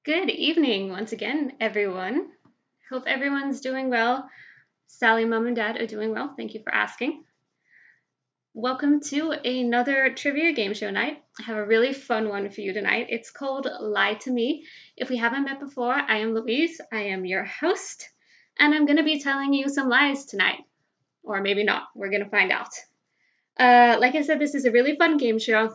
Good evening once again, everyone. Hope everyone's doing well. Sally, Mom, and Dad are doing well. Thank you for asking. Welcome to another trivia game show night. I have a really fun one for you tonight. It's called Lie to Me. If we haven't met before, I am Louise. I am your host, and I'm going to be telling you some lies tonight. Or maybe not. We're going to find out. Like I said, this is a really fun game show.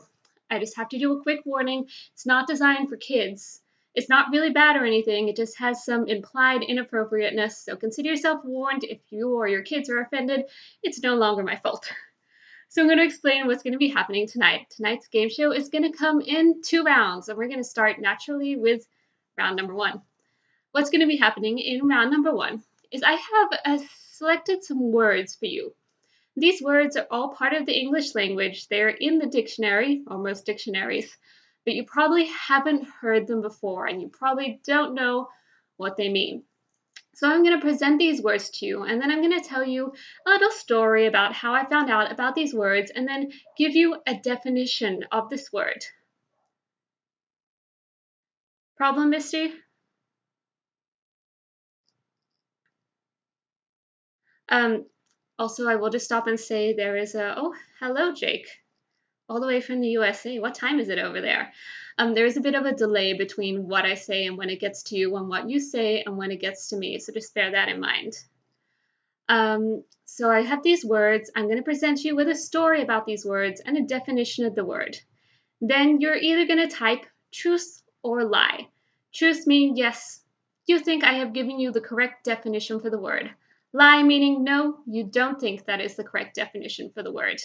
I just have to do a quick warning. It's not designed for kids. It's not really bad or anything. It just has some implied inappropriateness. So consider yourself warned if you or your kids are offended. It's no longer my fault. So I'm going to explain what's going to be happening tonight. Tonight's game show is going to come in 2 rounds, and we're going to start naturally with round number 1. What's going to be happening in round number 1 is I have selected some words for you. These words are all part of the English language. They're in the dictionary, or most dictionaries, but you probably haven't heard them before and you probably don't know what they mean. So I'm going to present these words to you, and then I'm going to tell you a little story about how I found out about these words, and then give you a definition of this word. Problem, Misty? Also, I will just stop and say there is oh, hello, Jake. All the way from the USA. What time is it over there? There's a bit of a delay between what I say and when it gets to you, and what you say and when it gets to me, so just bear that in mind. So I have these words. I'm going to present you with a story about these words and a definition of the word. Then you're either going to type truth or lie. Truth meaning yes, you think I have given you the correct definition for the word. Lie meaning no, you don't think that is the correct definition for the word.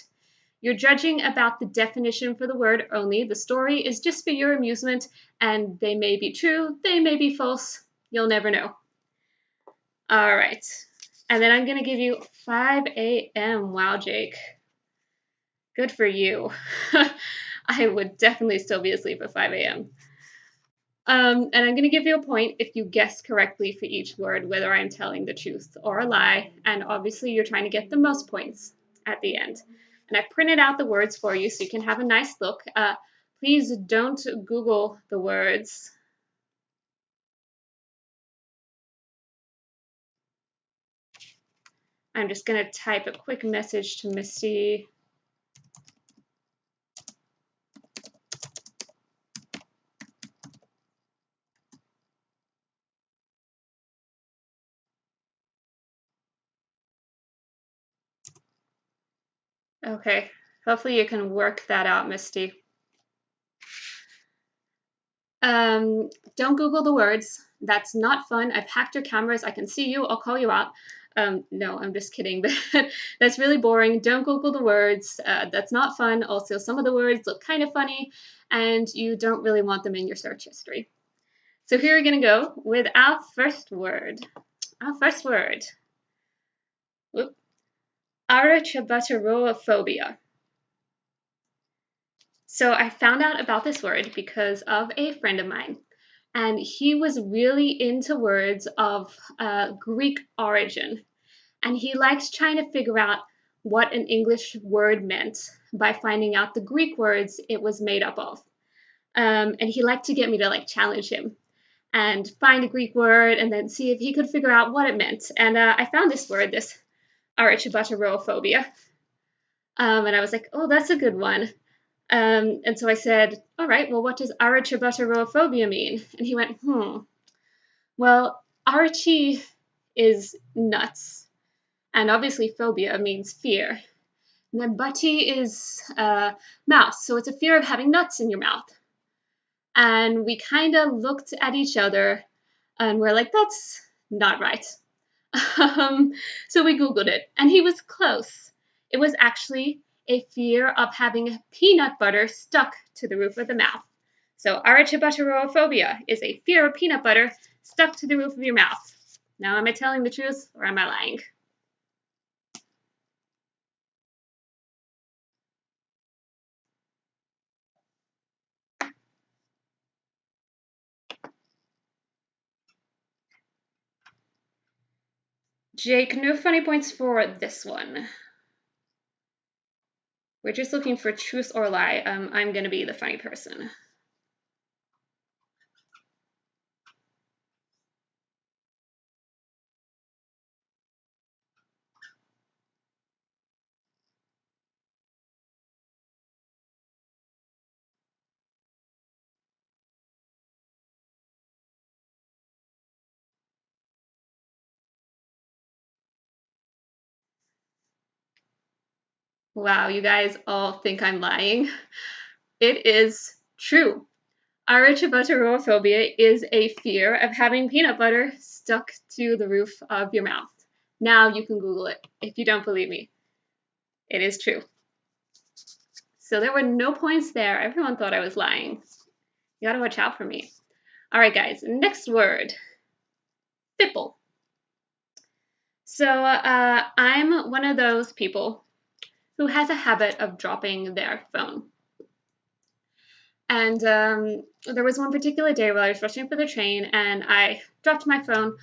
You're judging about the definition for the word only. The story is just for your amusement, and they may be true, they may be false. You'll never know. All right. And then I'm going to give you 5 a.m. Wow, Jake. Good for you. I would definitely still be asleep at 5 a.m. And I'm going to give you a point if you guess correctly for each word, whether I'm telling the truth or a lie. And obviously, you're trying to get the most points at the end. And I've printed out the words for you so you can have a nice look. Please don't Google the words. I'm just going to type a quick message to Misty. Okay, hopefully you can work that out, Misty. Don't Google the words. That's not fun. I've hacked your cameras. I can see you. I'll call you out. No, I'm just kidding. But that's really boring. Don't Google the words. That's not fun. Also, some of the words look kind of funny, and you don't really want them in your search history. So here we're going to go with our first word. Our first word. Arophobia. So I found out about this word because of a friend of mine, and he was really into words of Greek origin, and he liked trying to figure out what an English word meant by finding out the Greek words it was made up of. And he liked to get me to challenge him and find a Greek word and then see if he could figure out what it meant. And I found this word, this arophobia. And I was like, oh, that's a good one. And so I said, all right, well, what does arophobia mean? And he went, well, Archie is nuts. And obviously phobia means fear. And then butty is mouth. So it's a fear of having nuts in your mouth. And we kind of looked at each other and we're like, that's not right. So we Googled it and he was close. It was actually a fear of having peanut butter stuck to the roof of the mouth. So arophobia is a fear of peanut butter stuck to the roof of your mouth. Now, am I telling the truth or am I lying? Jake, no funny points for this one. We're just looking for truth or lie. I'm going to be the funny person. Wow, you guys all think I'm lying. It is true. Arophobia is a fear of having peanut butter stuck to the roof of your mouth. Now you can Google it if you don't believe me. It is true. So there were no points there. Everyone thought I was lying. You gotta watch out for me. All right, guys, next word, fipple. So I'm one of those people who has a habit of dropping their phone. And there was one particular day while I was rushing for the train, and I dropped my phone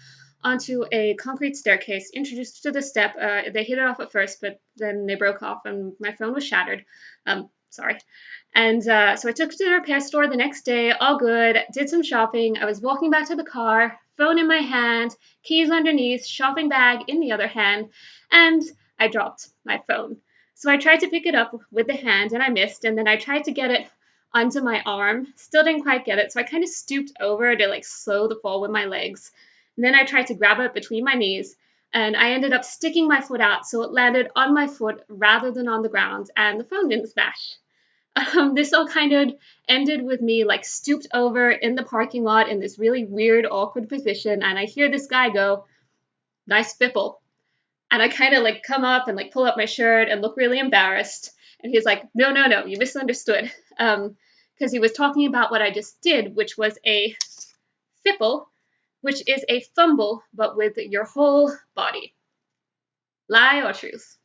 onto a concrete staircase, introduced to the step. They hit it off at first, but then they broke off, and my phone was shattered. Sorry. And so I took it to the repair store the next day, all good, did some shopping. I was walking back to the car, phone in my hand, keys underneath, shopping bag in the other hand, and I dropped my phone. So I tried to pick it up with the hand, and I missed, and then I tried to get it onto my arm. Still didn't quite get it, so I kind of stooped over to like slow the fall with my legs. And then I tried to grab it between my knees, and I ended up sticking my foot out, so it landed on my foot rather than on the ground, and the phone didn't smash. This all kind of ended with me like stooped over in the parking lot in this really weird, awkward position, and I hear this guy go, "Nice fipple." And I kind of like come up and like pull up my shirt and look really embarrassed. And he's like, "No, no, no, you misunderstood." Because he was talking about what I just did, which was a fipple, which is a fumble, but with your whole body. Lie or truth?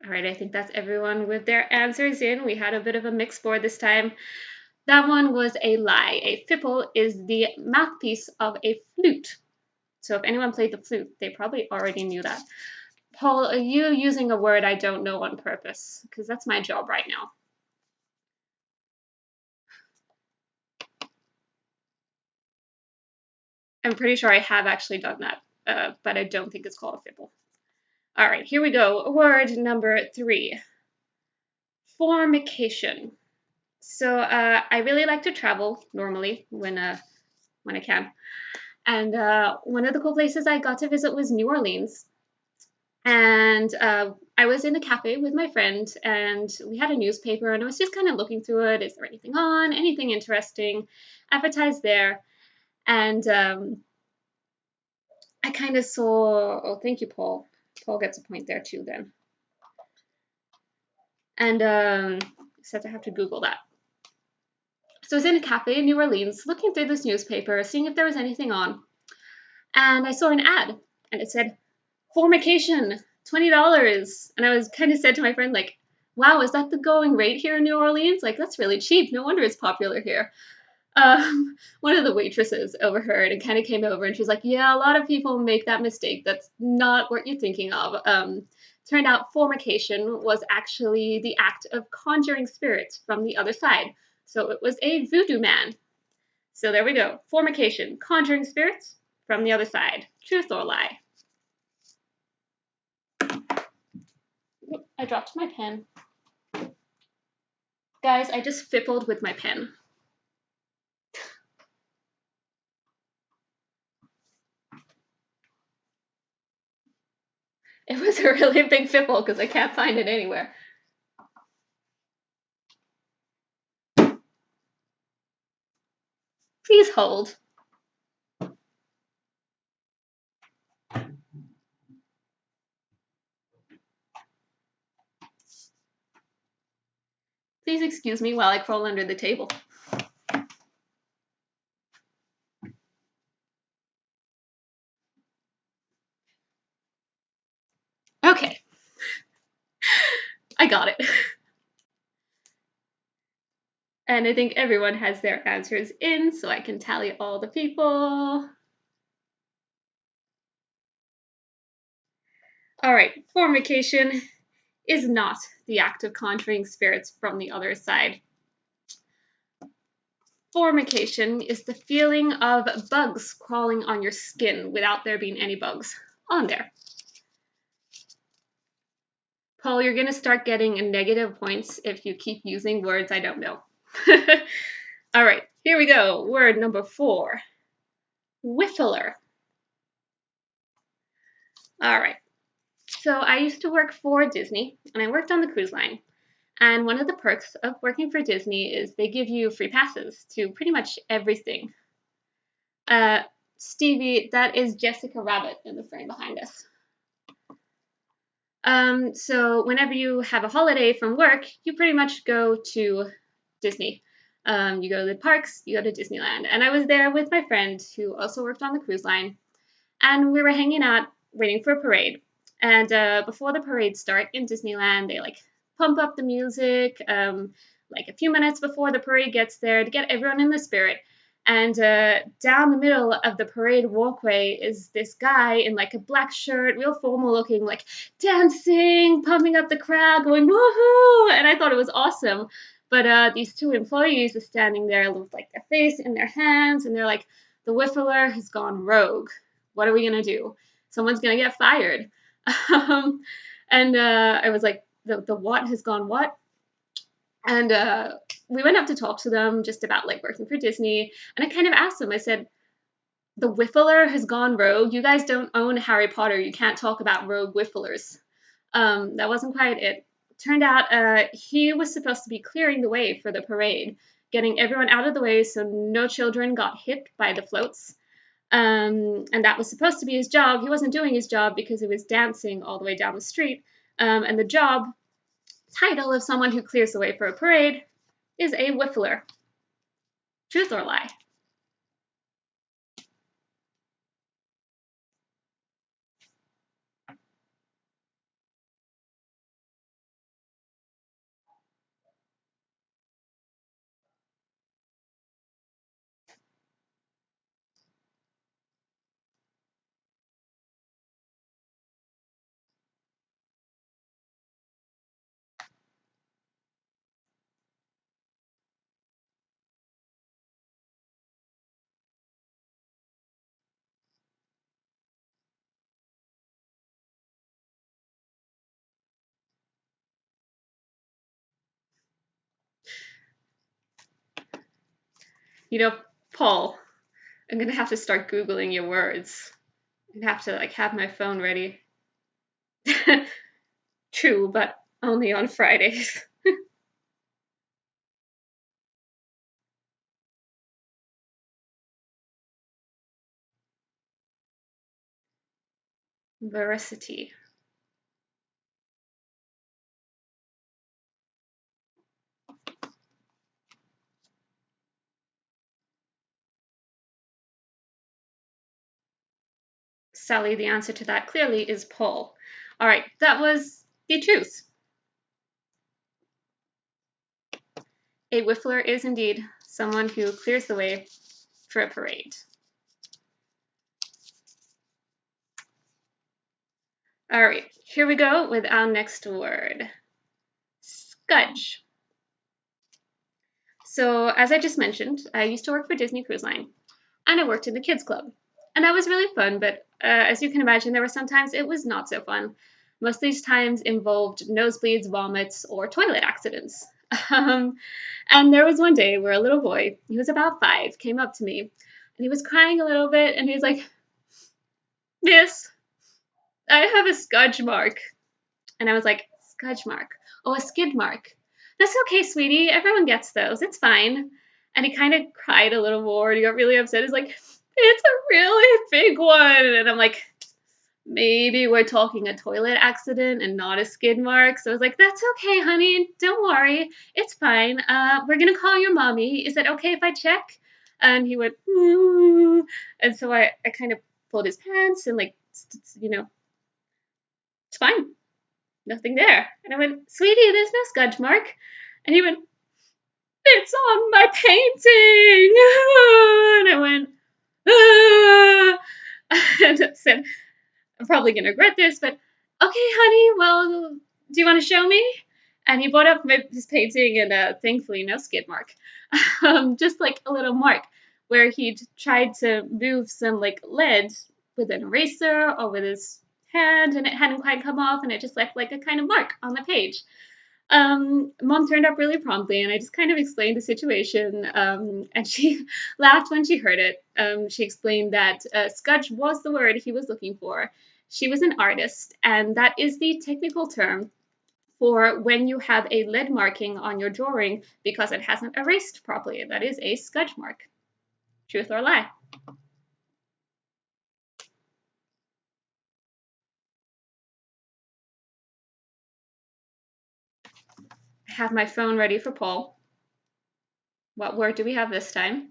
All right, I think that's everyone with their answers in. We had a bit of a mixed board this time. That one was a lie. A fipple is the mouthpiece of a flute. So if anyone played the flute, they probably already knew that. Paul, are you using a word I don't know on purpose? Because that's my job right now. I'm pretty sure I have actually done that, but I don't think it's called a fipple. All right, here we go. Word number 3, formication. So I really like to travel normally when I can. And one of the cool places I got to visit was New Orleans. And I was in a cafe with my friend, and we had a newspaper, and I was just kind of looking through it. Is there anything on? Anything interesting? Advertised there. And I kind of saw, oh, thank you, Paul. Paul gets a point there too, then. And except I have to Google that. So I was in a cafe in New Orleans looking through this newspaper, seeing if there was anything on. And I saw an ad, and it said, formication, $20. And I was kind of said to my friend, like, wow, is that the going rate here in New Orleans? Like, that's really cheap. No wonder it's popular here. One of the waitresses overheard and kind of came over, and she's like, yeah, a lot of people make that mistake. That's not what you're thinking of. Turned out formication was actually the act of conjuring spirits from the other side. So it was a voodoo man. So there we go. Formication, conjuring spirits from the other side. Truth or lie? I dropped my pen. Guys, I just fippled with my pen. It was a really big fipple because I can't find it anywhere. Please hold. Please excuse me while I crawl under the table. Okay, I got it. And I think everyone has their answers in, so I can tally all the people. All right, formication is not the act of conjuring spirits from the other side. Formication is the feeling of bugs crawling on your skin without there being any bugs on there. Paul, you're going to start getting negative points if you keep using words I don't know. All right, here we go. Word number 4, whiffler. All right, so I used to work for Disney, and I worked on the cruise line. And one of the perks of working for Disney is they give you free passes to pretty much everything. Stevie, that is Jessica Rabbit in the frame behind us. So whenever you have a holiday from work, you pretty much go to Disney. You go to the parks, you go to Disneyland. And I was there with my friend who also worked on the cruise line. And we were hanging out waiting for a parade. And before the parade start in Disneyland, they like pump up the music like a few minutes before the parade gets there to get everyone in the spirit. And down the middle of the parade walkway is this guy in like a black shirt, real formal looking, like dancing, pumping up the crowd, going woohoo! And I thought it was awesome. But these two employees are standing there with like their face in their hands, and they're like, the whiffler has gone rogue. What are we gonna do? Someone's gonna get fired. And I was like, the what has gone what? And we went up to talk to them just about like working for Disney. And I kind of asked them, I said, the whiffler has gone rogue. You guys don't own Harry Potter. You can't talk about rogue whifflers. That wasn't quite it. Turned out he was supposed to be clearing the way for the parade, getting everyone out of the way so no children got hit by the floats. And that was supposed to be his job. He wasn't doing his job because he was dancing all the way down the street. And the job title of someone who clears the way for a parade is a whiffler. Truth or lie? You know, Paul, I'm gonna have to start Googling your words. I'm gonna have to like have my phone ready. True, but only on Fridays. Veracity. Sally, the answer to that clearly is Paul. All right, that was the truth. A whiffler is indeed someone who clears the way for a parade. All right, here we go with our next word. Scudge. So, as I just mentioned, I used to work for Disney Cruise Line, and I worked in the kids club. And that was really fun, but as you can imagine, there were sometimes it was not so fun. Most of these times involved nosebleeds, vomits, or toilet accidents. Um, and there was one day where a little boy, he was about 5, came up to me, and he was crying a little bit, and he's like, Miss, I have a scudge mark. And I was like, scudge mark? Oh, a skid mark. That's okay, sweetie. Everyone gets those. It's fine. And he kind of cried a little more and he got really upset. He's like, it's a really big one. And I'm like, maybe we're talking a toilet accident and not a skid mark. So I was like, that's okay, honey. Don't worry. It's fine. We're going to call your mommy. Is it okay if I check? And he went, and so I kind of pulled his pants and like, you know, It's fine. Nothing there. And I went, sweetie, there's no scudge mark. And he went, it's on my painting. And I went, and I said, I'm probably going to regret this, but okay, honey, well, do you want to show me? And he brought up his painting, and thankfully, no skid mark. Just like a little mark where he'd tried to move some like lead with an eraser or with his hand, and it hadn't quite come off, and it just left like a kind of mark on the page. Mom turned up really promptly, and I just kind of explained the situation, and she laughed when she heard it. She explained that scudge was the word he was looking for. She was an artist, and that is the technical term for when you have a lead marking on your drawing because it hasn't erased properly. That is a scudge mark. Truth or lie? I have my phone ready for poll. What word do we have this time?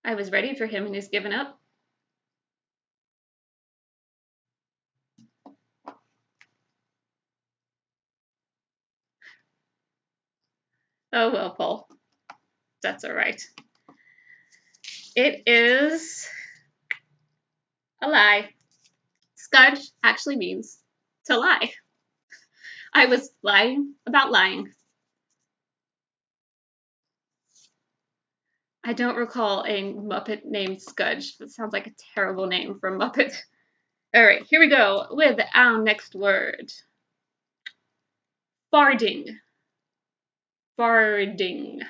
I was ready for him and he's given up. Oh well, Paul. That's all right. It is a lie. Scudge actually means to lie. I was lying about lying. I don't recall a Muppet named Scudge. That sounds like a terrible name for a Muppet. All right, here we go with our next word. Farding. Farding.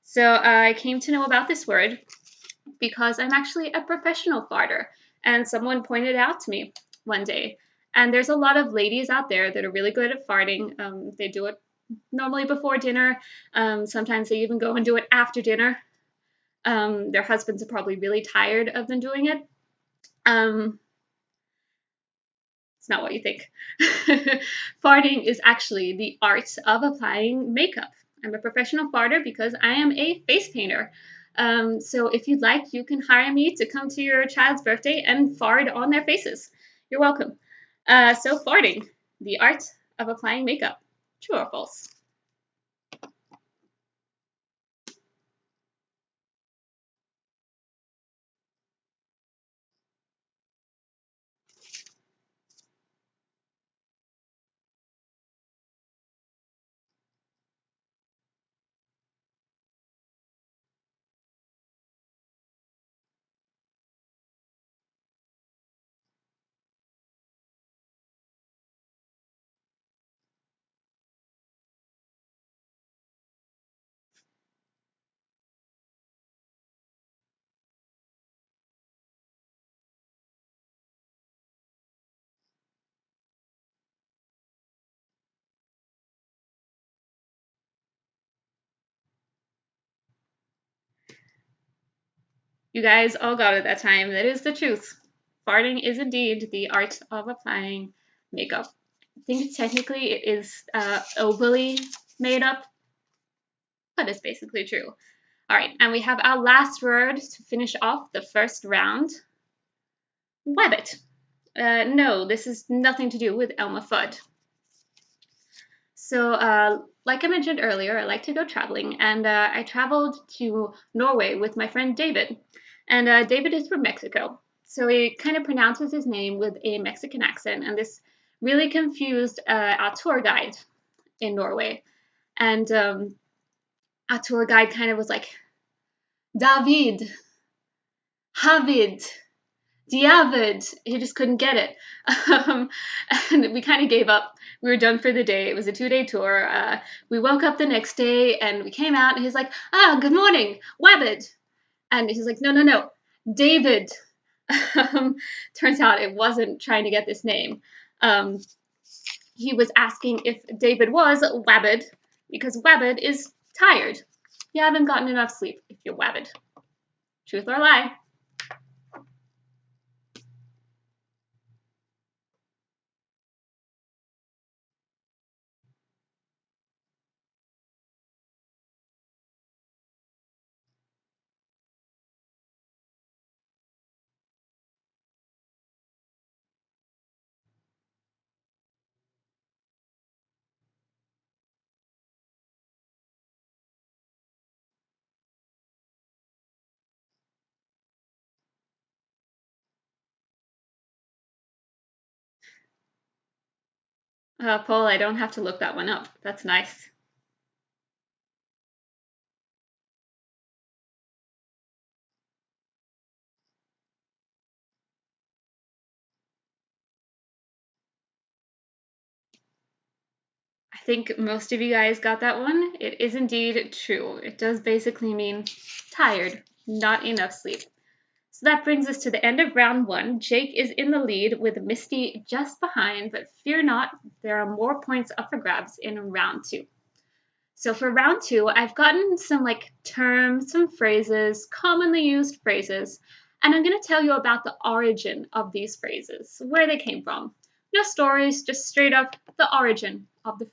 So I came to know about this word because I'm actually a professional farter, and someone pointed it out to me one day. And there's a lot of ladies out there that are really good at farting. They do it normally before dinner. Sometimes they even go and do it after dinner. Their husbands are probably really tired of them doing it. It's not what you think. Farting is actually the art of applying makeup. I'm a professional farter because I am a face painter. So if you'd like, you can hire me to come to your child's birthday and fart on their faces. You're welcome. So farting, the art of applying makeup. True or false? You guys all got it that time. That is the truth. Farting is indeed the art of applying makeup. I think technically it is overly made up, but it's basically true. All right, and we have our last word to finish off the first round. Wabbit. No, this is nothing to do with Elmer Fudd. So, like I mentioned earlier, I like to go traveling, and I traveled to Norway with my friend David. And David is from Mexico, so he kind of pronounces his name with a Mexican accent, and this really confused our tour guide in Norway. And our tour guide kind of was like, David, Havid, Diavid. He just couldn't get it. And we kind of gave up. We were done for the day. It was a 2-day tour. We woke up the next day and we came out and he's like, good morning, Wabbit. And he's like, no, David. Turns out it wasn't trying to get this name. he was asking if David was wabbed, because wabbed is tired. You haven't gotten enough sleep if you're wabbed. Truth or lie? Paul, I don't have to look that one up. That's nice. I think most of you guys got that one. It is indeed true. It does basically mean tired, not enough sleep. So that brings us to the end of round one. Jake is in the lead with Misty just behind, but fear not, there are more points up for grabs in round two. So for round two, I've gotten some terms, some phrases, commonly used phrases, and I'm going to tell you about the origin of these phrases, where they came from. No stories, just straight up the origin of the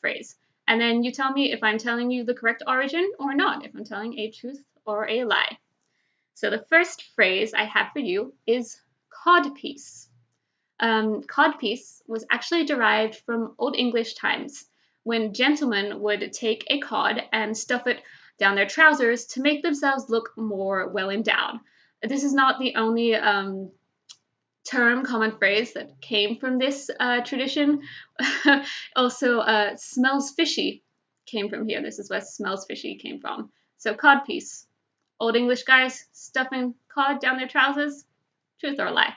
phrase. And then you tell me if I'm telling you the correct origin or not, if I'm telling a truth or a lie. So the first phrase I have for you is codpiece. Codpiece was actually derived from Old English times when gentlemen would take a cod and stuff it down their trousers to make themselves look more well endowed. This is not the only term, common phrase that came from this tradition. Also, smells fishy came from here. This is where smells fishy came from. So, codpiece. Old English guys stuffing cod down their trousers. Truth or lie?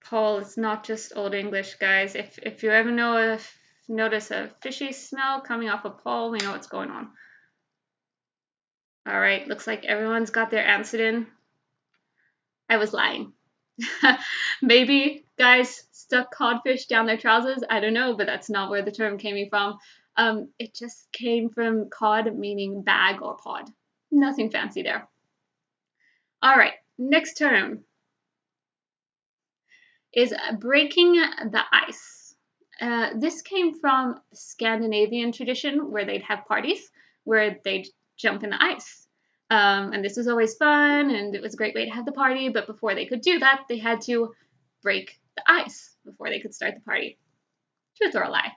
Paul, it's not just Old English, guys. If you ever notice a fishy smell coming off of Paul, we know what's going on. All right, looks like everyone's got their answer in. I was lying. Maybe guys stuck codfish down their trousers. I don't know, but that's not where the term came from. It just came from cod, meaning bag or pod. Nothing fancy there. All right, next term is breaking the ice. This came from Scandinavian tradition where they'd have parties where they'd jump in the ice. And this was always fun and it was a great way to have the party. But before they could do that, they had to break the ice before they could start the party. Truth or a lie?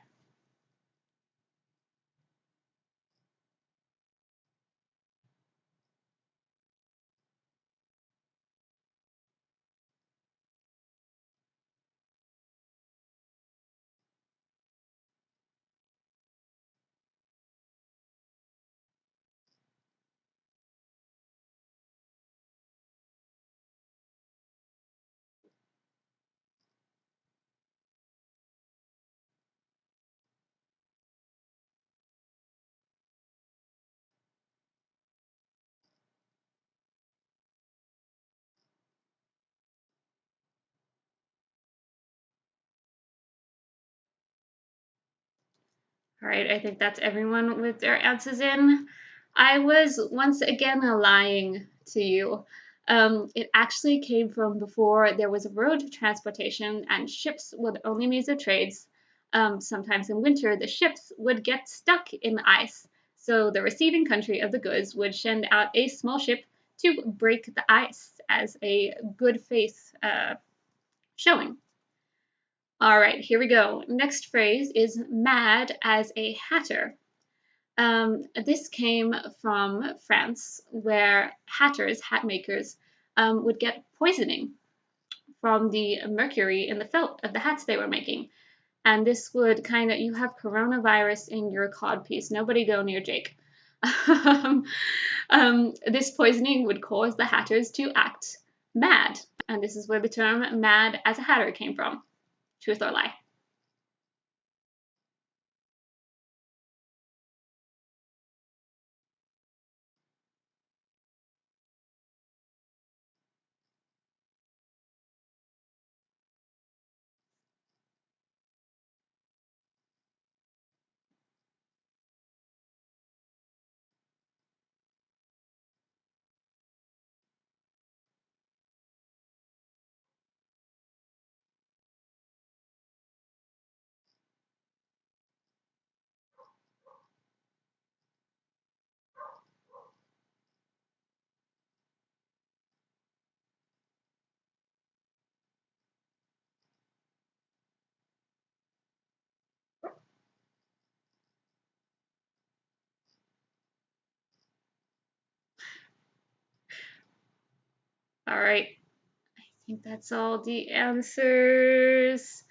All right, I think that's everyone with their answers in. I was once again lying to you. It actually came from before there was road transportation and ships would only meet the trades. Sometimes in winter, the ships would get stuck in the ice. So the receiving country of the goods would send out a small ship to break the ice as a good faith showing. All right, here we go. Next phrase is mad as a hatter. This came from France, where hatters, hat makers, would get poisoning from the mercury in the felt of the hats they were making. And this would kind of, you have coronavirus in your cod piece. Nobody go near Jake. This poisoning would cause the hatters to act mad. And this is where the term mad as a hatter came from. Truth or lie? All right. I think that's all the answers.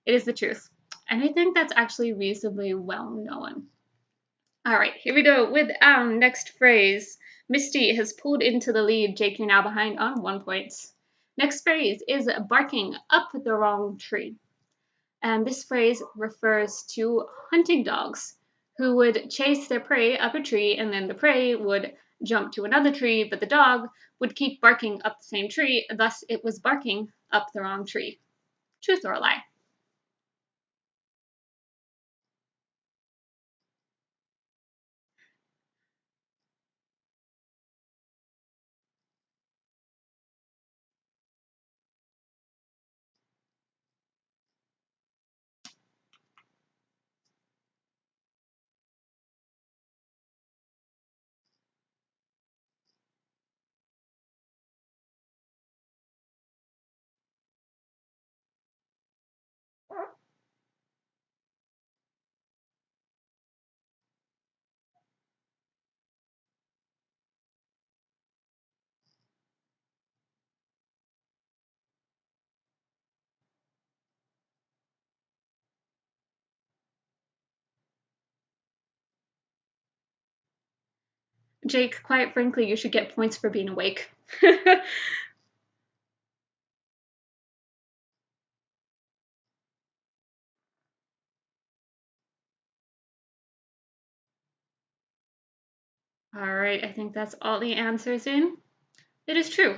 It is the truth. And I think that's actually reasonably well known. All right, here we go with our next phrase. Misty has pulled into the lead. Jake, you're now behind on 1 point. Next phrase is barking up the wrong tree. And this phrase refers to hunting dogs who would chase their prey up a tree, and then the prey would jump to another tree, but the dog would keep barking up the same tree. Thus, it was barking up the wrong tree. Truth or a lie? Jake, quite frankly, you should get points for being awake. All right, I think that's all the answers in. It is true.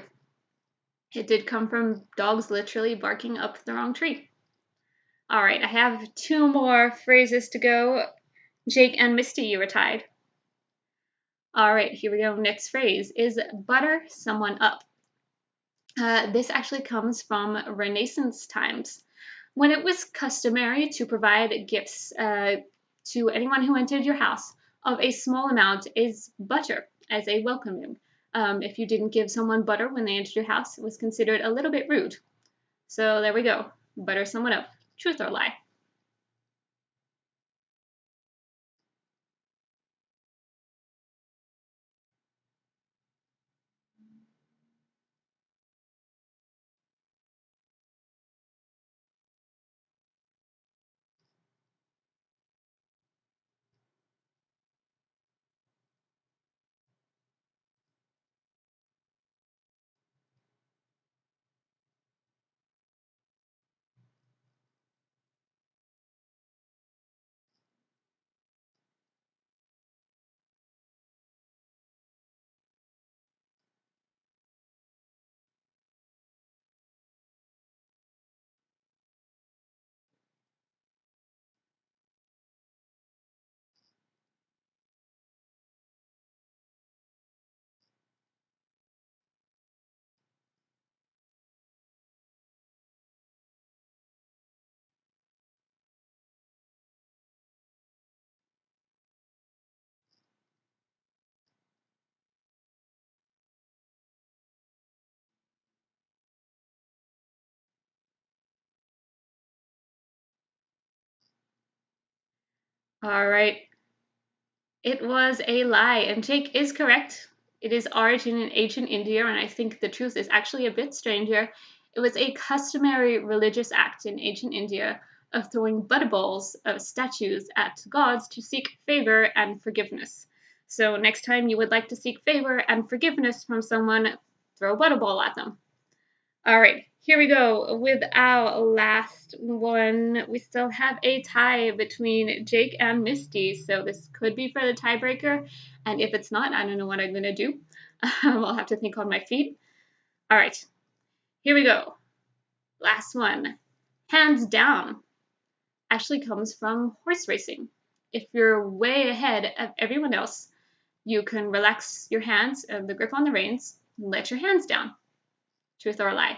It did come from dogs literally barking up the wrong tree. All right, I have two more phrases to go. Jake and Misty, you were tied. All right, here we go. Next phrase is butter someone up. This actually comes from Renaissance times, when it was customary to provide gifts to anyone who entered your house of a small amount is butter as a welcoming. If you didn't give someone butter when they entered your house, it was considered a little bit rude. So there we go. Butter someone up. Truth or lie? All right. It was a lie, and Jake is correct. It is origin in ancient India, and I think the truth is actually a bit stranger. It was a customary religious act in ancient India of throwing butterballs of statues at gods to seek favor and forgiveness. So next time you would like to seek favor and forgiveness from someone, throw a butterball at them. All right, here we go with our last one. We still have a tie between Jake and Misty, so this could be for the tiebreaker. And if it's not, I don't know what I'm going to do. I'll have to think on my feet. All right, here we go. Last one. Hands down actually comes from horse racing. If you're way ahead of everyone else, you can relax your hands and the grip on the reins and let your hands down. Truth or lie?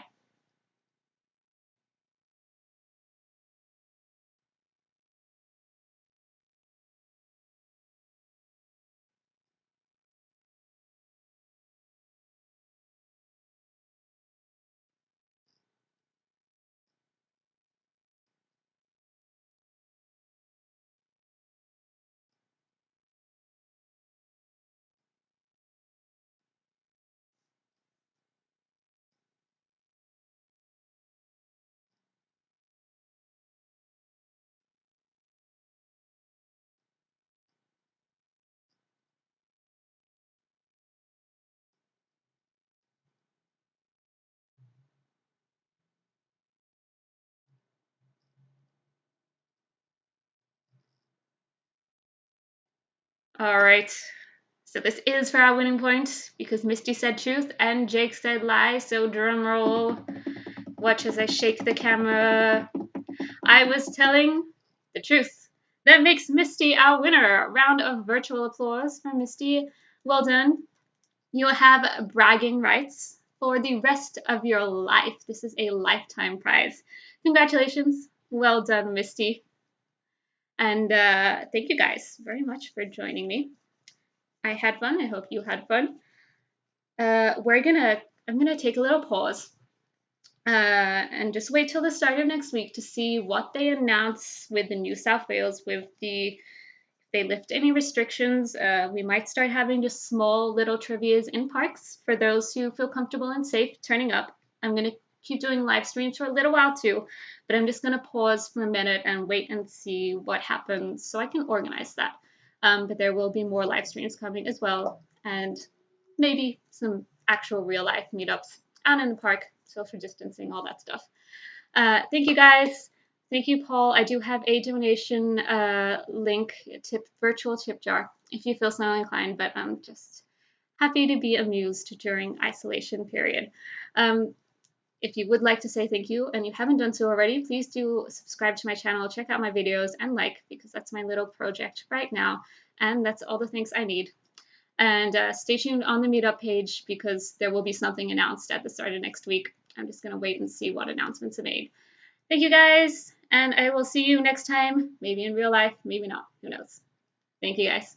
All right. So this is for our winning point because Misty said truth and Jake said lie. So drum roll. Watch as I shake the camera. I was telling the truth. That makes Misty our winner. A round of virtual applause for Misty. Well done. You have bragging rights for the rest of your life. This is a lifetime prize. Congratulations. Well done, Misty. And thank you guys very much for joining me. I had fun. I hope you had fun. I'm gonna take a little pause and just wait till the start of next week to see what they announce with the New South Wales with if they lift any restrictions. We might start having just small little trivias in parks for those who feel comfortable and safe turning up. I'm gonna keep doing live streams for a little while too, but I'm just gonna pause for a minute and wait and see what happens so I can organize that. But there will be more live streams coming as well, and maybe some actual real life meetups out in the park, social distancing, all that stuff. Thank you guys. Thank you, Paul. I do have a donation link, virtual tip jar, if you feel so inclined, but I'm just happy to be amused during isolation period. Um, if you would like to say thank you and you haven't done so already, please do subscribe to my channel, check out my videos, and like, because that's my little project right now. And that's all the thanks I need. And stay tuned on the meetup page because there will be something announced at the start of next week. I'm just going to wait and see what announcements are made. Thank you guys, and I will see you next time, maybe in real life, maybe not. Who knows? Thank you guys.